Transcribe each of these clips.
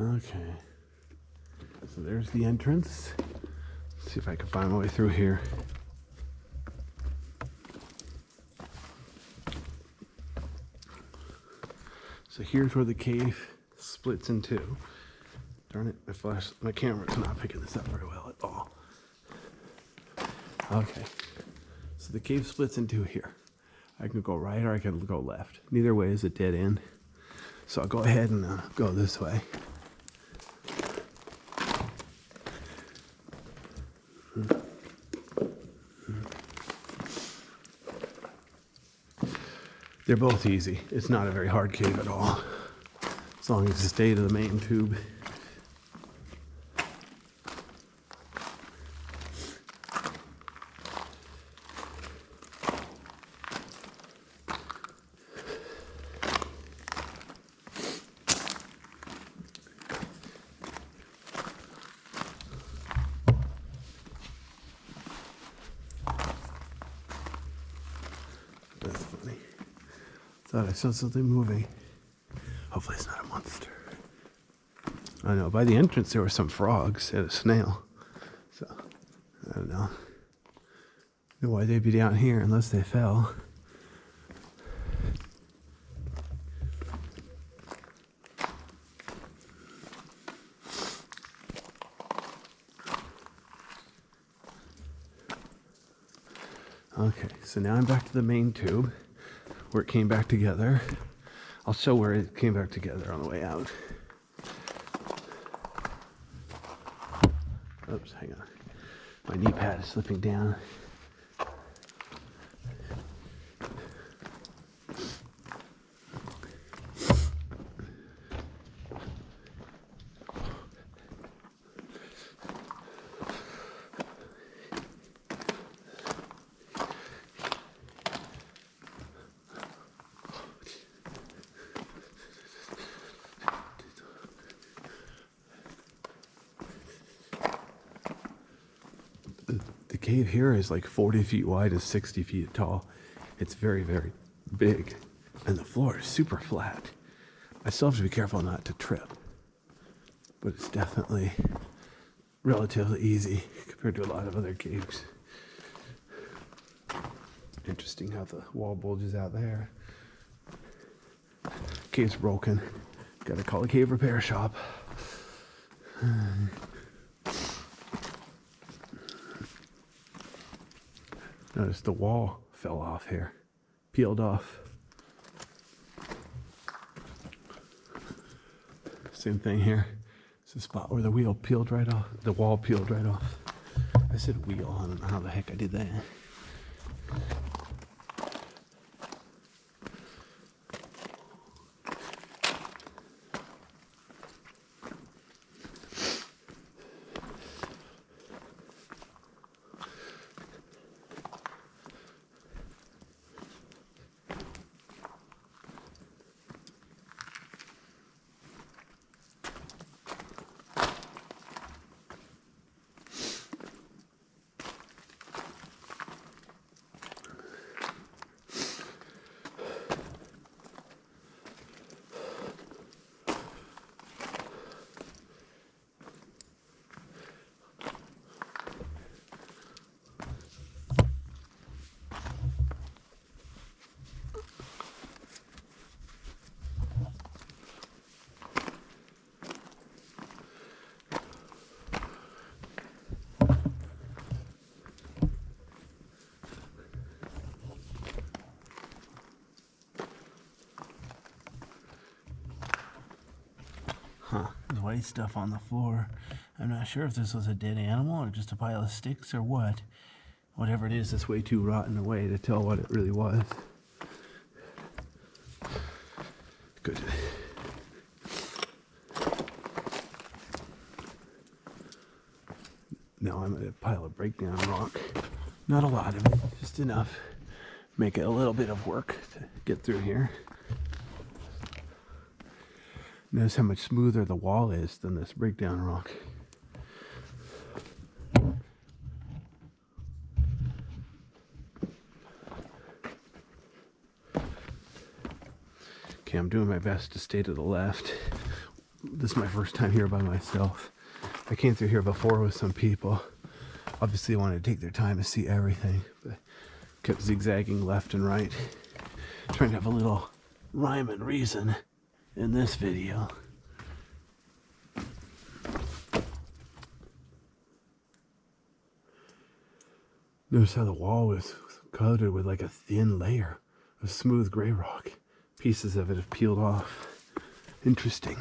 Okay. So there's the entrance. Let's see if I can find my way through here. So here's where the cave splits in two. Darn it, my camera's not picking this up very well at all. Okay, so the cave splits in two here. I can go right or I can go left. Neither way is a dead end. So I'll go ahead and go this way. They're both easy. It's not a very hard cave at all, as long as you stay to the main tube. That's funny. Thought I saw something moving. Hopefully it's not a monster. I know, by the entrance there were some frogs and a snail. So, I don't know. Know why they'd be down here unless they fell. Okay, so now I'm back to the main tube where it came back together. I'll show where it came back together on the way out. Oops, hang on. My knee pad is slipping down. The cave here is like 40 feet wide and 60 feet tall. It's very, very big. And the floor is super flat. I still have to be careful not to trip. But it's definitely relatively easy compared to a lot of other caves. Interesting how the wall bulges out there. Cave's broken. Gotta call a cave repair shop. Notice the wall fell off here, peeled off. Same thing here. It's the spot where the wheel peeled right off, the wall peeled right off. I said wheel, I don't know how the heck I did that. Huh, there's white stuff on the floor. I'm not sure if this was a dead animal or just a pile of sticks or what. Whatever it is, it's way too rotten away to tell what it really was. Good. Now I'm at a pile of breakdown rock. Not a lot of it, just enough. Make it a little bit of work to get through here. Notice how much smoother the wall is than this breakdown rock. Okay, I'm doing my best to stay to the left. This is my first time here by myself. I came through here before with some people. Obviously, they wanted to take their time to see everything, but kept zigzagging left and right, trying to have a little rhyme and reason in this video. Notice how the wall was coated with like a thin layer of smooth gray rock. Pieces of it have peeled off. Interesting.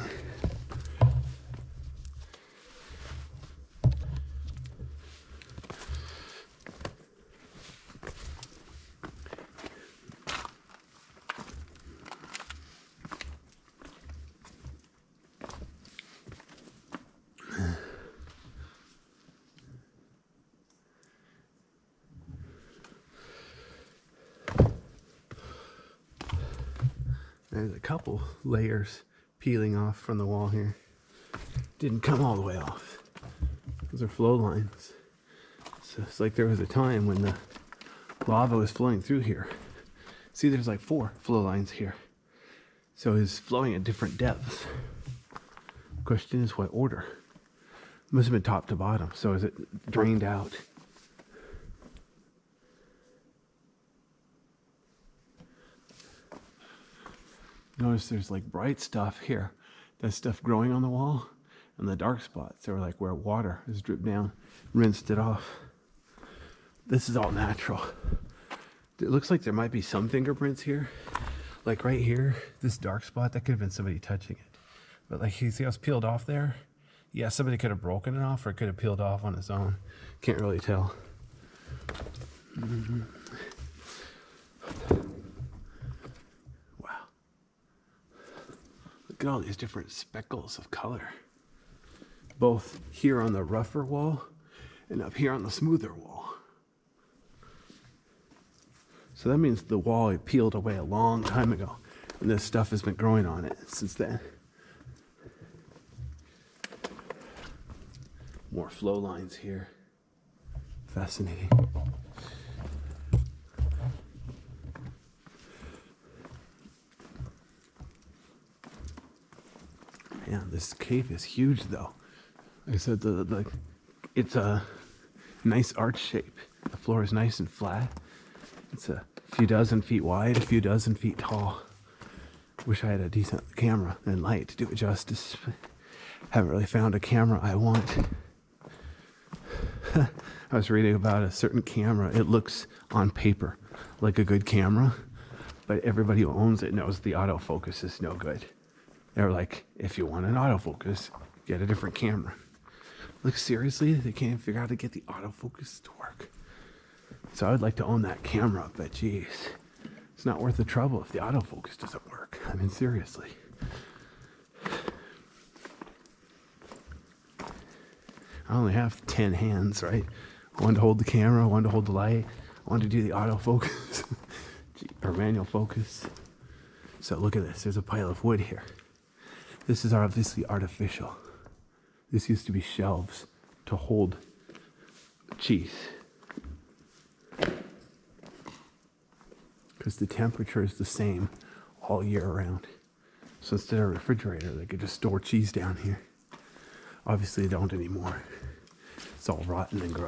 There's a couple layers peeling off from the wall here. Didn't come all the way off. Those are flow lines. So it's like there was a time when the lava was flowing through here. See, there's like 4 flow lines here. So it's flowing at different depths. Question is, what order? Must have been top to bottom. So is it drained out? Notice there's like bright stuff here. That stuff growing on the wall, and the dark spots are like where water has dripped down, rinsed it off. This is all natural. It looks like there might be some fingerprints here. Like right here, this dark spot, that could have been somebody touching it. But like, you see how it's peeled off there? Yeah, somebody could have broken it off, or it could have peeled off on its own. Can't really tell. Look at all these different speckles of color. Both here on the rougher wall and up here on the smoother wall. So that means the wall peeled away a long time ago, and this stuff has been growing on it since then. More flow lines here. Fascinating. Yeah, this cave is huge though. Like I said, it's a nice arch shape. The floor is nice and flat. It's a few dozen feet wide, a few dozen feet tall. Wish I had a decent camera and light to do it justice. Haven't really found a camera I want. I was reading about a certain camera. It looks on paper like a good camera, but everybody who owns it knows the autofocus is no good. They're like, if you want an autofocus, get a different camera. Like, seriously, they can't figure out how to get the autofocus to work. So I would like to own that camera, but geez, it's not worth the trouble if the autofocus doesn't work. I mean, seriously. I only have 10 hands, right? One to hold the camera, one to hold the light, one to do the autofocus, or manual focus. So look at this, there's a pile of wood here. This is obviously artificial. This used to be shelves to hold cheese. Because the temperature is the same all year round. So instead of a refrigerator, they could just store cheese down here. Obviously they don't anymore. It's all rotten and gross.